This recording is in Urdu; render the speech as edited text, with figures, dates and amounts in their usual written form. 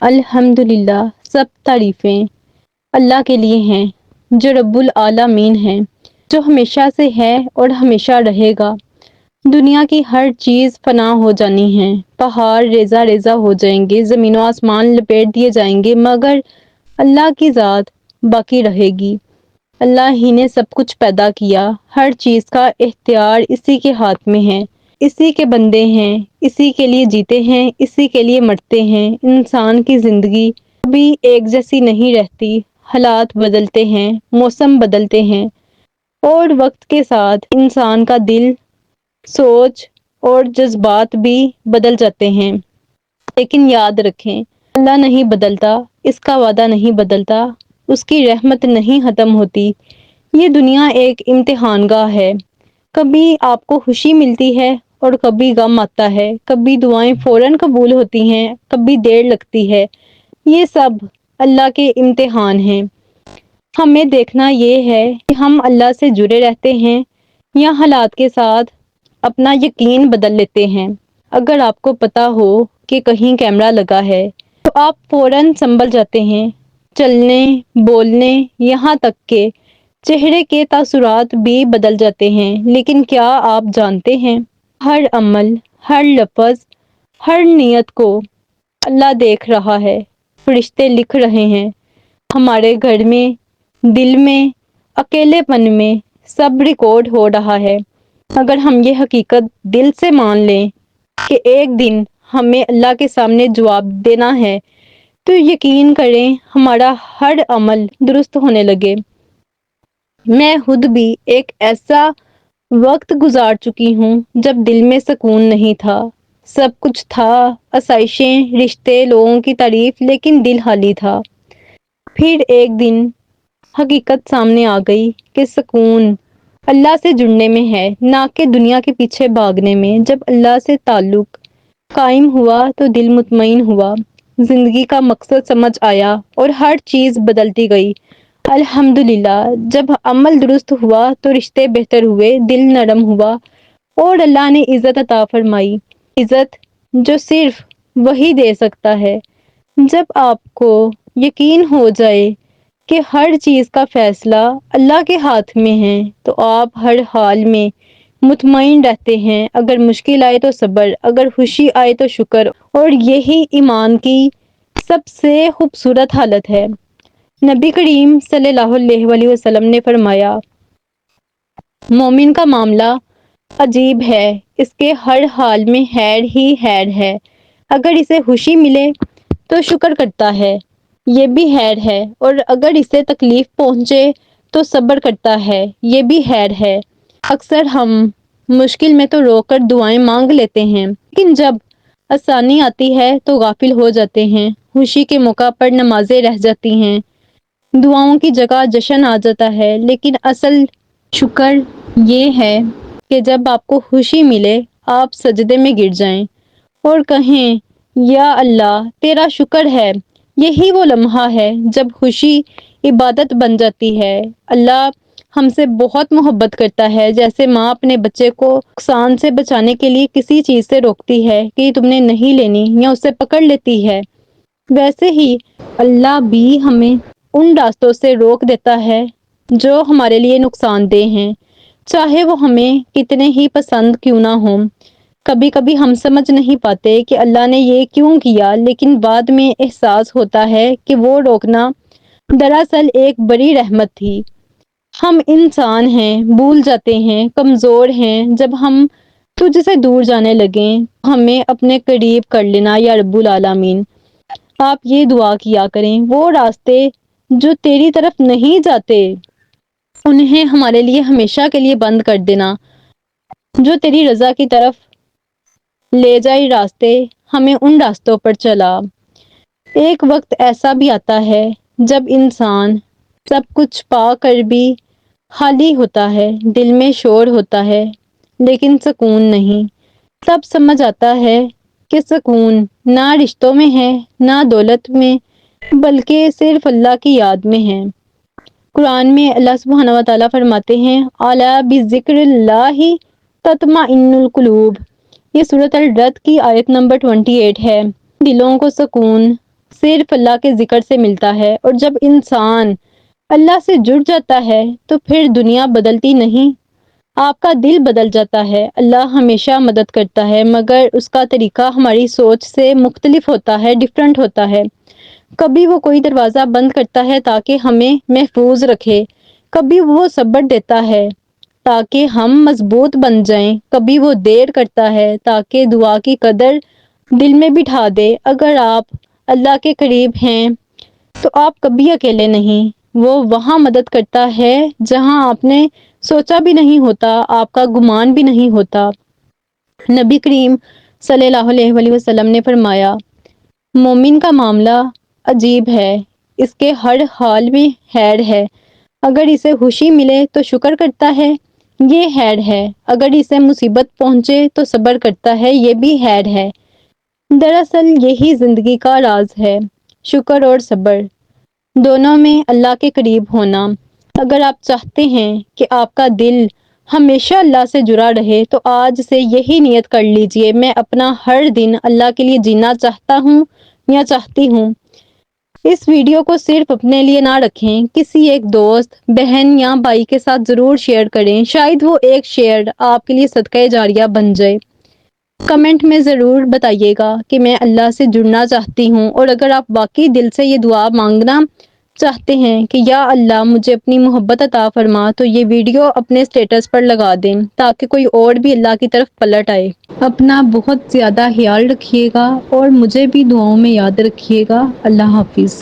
الحمدللہ، سب تعریفیں اللہ کے لیے ہیں جو رب العالمین ہیں، جو ہمیشہ سے ہے اور ہمیشہ رہے گا۔ دنیا کی ہر چیز فنا ہو جانی ہے، پہاڑ ریزہ ریزہ ہو جائیں گے، زمین و آسمان لپیٹ دیے جائیں گے، مگر اللہ کی ذات باقی رہے گی۔ اللہ ہی نے سب کچھ پیدا کیا، ہر چیز کا اختیار اسی کے ہاتھ میں ہے، اسی کے بندے ہیں، اسی کے لیے جیتے ہیں، اسی کے لیے مرتے ہیں۔ انسان کی زندگی کبھی ایک جیسی نہیں رہتی، حالات بدلتے ہیں، موسم بدلتے ہیں، اور وقت کے ساتھ انسان کا دل، سوچ اور جذبات بھی بدل جاتے ہیں۔ لیکن یاد رکھیں، اللہ نہیں بدلتا، اس کا وعدہ نہیں بدلتا، اس کی رحمت نہیں ختم ہوتی۔ یہ دنیا ایک امتحان گاہ ہے، کبھی آپ کو خوشی ملتی ہے اور کبھی غم آتا ہے، کبھی دعائیں فوراً قبول ہوتی ہیں، کبھی دیر لگتی ہے۔ یہ سب اللہ کے امتحان ہیں۔ ہمیں دیکھنا یہ ہے کہ ہم اللہ سے جڑے رہتے ہیں یا حالات کے ساتھ اپنا یقین بدل لیتے ہیں۔ اگر آپ کو پتا ہو کہ کہیں کیمرہ لگا ہے تو آپ فوراً سنبھل جاتے ہیں، چلنے، بولنے، یہاں تک کہ چہرے کے تاثرات بھی بدل جاتے ہیں۔ لیکن کیا آپ جانتے ہیں، ہر عمل، ہر لفظ، ہر نیت کو اللہ دیکھ رہا ہے، فرشتے لکھ رہے ہیں۔ ہمارے گھر میں، دل میں، اکیلے پن میں، سب ریکارڈ ہو رہا ہے۔ اگر ہم یہ حقیقت دل سے مان لیں کہ ایک دن ہمیں اللہ کے سامنے جواب دینا ہے، تو یقین کریں ہمارا ہر عمل درست ہونے لگے۔ میں خود بھی ایک ایسا وقت گزار چکی ہوں جب دل میں سکون نہیں تھا، سب کچھ تھا، آسائشیں، رشتے، لوگوں کی تعریف، لیکن دل خالی تھا۔ پھر ایک دن حقیقت سامنے آ گئی کہ سکون اللہ سے جڑنے میں ہے، نہ کہ دنیا کے پیچھے بھاگنے میں۔ جب اللہ سے تعلق قائم ہوا تو دل مطمئن ہوا، زندگی کا مقصد سمجھ آیا اور ہر چیز بدلتی گئی۔ الحمدللہ، جب عمل درست ہوا تو رشتے بہتر ہوئے، دل نرم ہوا اور اللہ نے عزت عطا فرمائی، عزت جو صرف وہی دے سکتا ہے۔ جب آپ کو یقین ہو جائے کہ ہر چیز کا فیصلہ اللہ کے ہاتھ میں ہے تو آپ ہر حال میں مطمئن رہتے ہیں۔ اگر مشکل آئے تو صبر، اگر خوشی آئے تو شکر، اور یہی ایمان کی سب سے خوبصورت حالت ہے۔ نبی کریم صلی اللہ علیہ وآلہ وسلم نے فرمایا، مومن کا معاملہ عجیب ہے، اس کے ہر حال میں خیر ہی خیر ہے۔ اگر اسے خوشی ملے تو شکر کرتا ہے، یہ بھی خیر ہے، اور اگر اسے تکلیف پہنچے تو صبر کرتا ہے، یہ بھی خیر ہے۔ اکثر ہم مشکل میں تو رو کر دعائیں مانگ لیتے ہیں، لیکن جب آسانی آتی ہے تو غافل ہو جاتے ہیں۔ خوشی کے موقع پر نمازیں رہ جاتی ہیں، دعاؤں کی جگہ جشن آ جاتا ہے، لیکن اصل شکر یہ ہے کہ جب آپ کو خوشی ملے آپ سجدے میں گر جائیں اور کہیں، یا اللہ تیرا شکر ہے۔ یہی وہ لمحہ ہے جب خوشی عبادت بن جاتی ہے۔ اللہ ہم سے بہت محبت کرتا ہے، جیسے ماں اپنے بچے کو نقصان سے بچانے کے لیے کسی چیز سے روکتی ہے کہ یہ تم نے نہیں لینی، یا اسے پکڑ لیتی ہے، ویسے ہی اللہ بھی ہمیں ان راستوں سے روک دیتا ہے جو ہمارے لیے نقصان دہ ہیں، چاہے وہ ہمیں کتنے ہی پسند کیوں نہ ہوں۔ کبھی کبھی ہم سمجھ نہیں پاتے کہ اللہ نے یہ کیوں کیا، لیکن بعد میں احساس ہوتا ہے کہ وہ روکنا دراصل ایک بڑی رحمت تھی۔ ہم انسان ہیں، بھول جاتے ہیں، کمزور ہیں۔ جب ہم تجھ سے دور جانے لگیں ہمیں اپنے قریب کر لینا یا رب العالمین۔ آپ یہ دعا کیا کریں، وہ راستے جو تیری طرف نہیں جاتے انہیں ہمارے لیے ہمیشہ کے لیے بند کر دینا، جو تیری رضا کی طرف لے جائے راستے، ہمیں ان راستوں پر چلا۔ ایک وقت ایسا بھی آتا ہے جب انسان سب کچھ پا کر بھی خالی ہوتا ہے، دل میں شور ہوتا ہے لیکن سکون نہیں۔ تب سمجھ آتا ہے کہ سکون نہ رشتوں میں ہے، نہ دولت میں، بلکہ صرف اللہ کی یاد میں ہے۔ قرآن میں اللہ سبحانہ و تعالیٰ فرماتے ہیں، الا بذکر اللہ تطمئن القلوب۔ یہ سورۃ الرعد کی آیت نمبر 28 ہے۔ دلوں کو سکون، صرف اللہ کے ذکر سے ملتا ہے، اور جب انسان اللہ سے جڑ جاتا ہے تو پھر دنیا بدلتی نہیں، آپ کا دل بدل جاتا ہے۔ اللہ ہمیشہ مدد کرتا ہے، مگر اس کا طریقہ ہماری سوچ سے مختلف ہوتا ہے، ڈیفرنٹ ہوتا ہے۔ کبھی وہ کوئی دروازہ بند کرتا ہے تاکہ ہمیں محفوظ رکھے، کبھی وہ صبر دیتا ہے تاکہ ہم مضبوط بن جائیں، کبھی وہ دیر کرتا ہے تاکہ دعا کی قدر دل میں بٹھا دے۔ اگر آپ اللہ کے قریب ہیں تو آپ کبھی اکیلے نہیں، وہ وہاں مدد کرتا ہے جہاں آپ نے سوچا بھی نہیں ہوتا، آپ کا گمان بھی نہیں ہوتا۔ نبی کریم صلی اللہ علیہ وآلہ وسلم نے فرمایا، مومن کا معاملہ عجیب ہے، اس کے ہر حال میں خیر ہے، اگر اسے خوشی ملے تو شکر کرتا ہے، یہ خیر ہے، اگر اسے مصیبت پہنچے تو صبر کرتا ہے، یہ بھی خیر ہے۔ دراصل یہی زندگی کا راز ہے، شکر اور صبر، دونوں میں اللہ کے قریب ہونا۔ اگر آپ چاہتے ہیں کہ آپ کا دل ہمیشہ اللہ سے جڑا رہے تو آج سے یہی نیت کر لیجئے، میں اپنا ہر دن اللہ کے لیے جینا چاہتا ہوں یا چاہتی ہوں۔ اس ویڈیو کو صرف اپنے لیے نہ رکھیں، کسی ایک دوست، بہن یا بھائی کے ساتھ ضرور شیئر کریں، شاید وہ ایک شیئر آپ کے لیے صدقہ جاریہ بن جائے۔ کمنٹ میں ضرور بتائیے گا کہ میں اللہ سے جڑنا چاہتی ہوں، اور اگر آپ واقعی دل سے یہ دعا مانگنا چاہتے ہیں کہ یا اللہ مجھے اپنی محبت عطا فرما، تو یہ ویڈیو اپنے سٹیٹس پر لگا دیں تاکہ کوئی اور بھی اللہ کی طرف پلٹ آئے۔ اپنا بہت زیادہ خیال رکھیے گا اور مجھے بھی دعاؤں میں یاد رکھیے گا۔ اللہ حافظ۔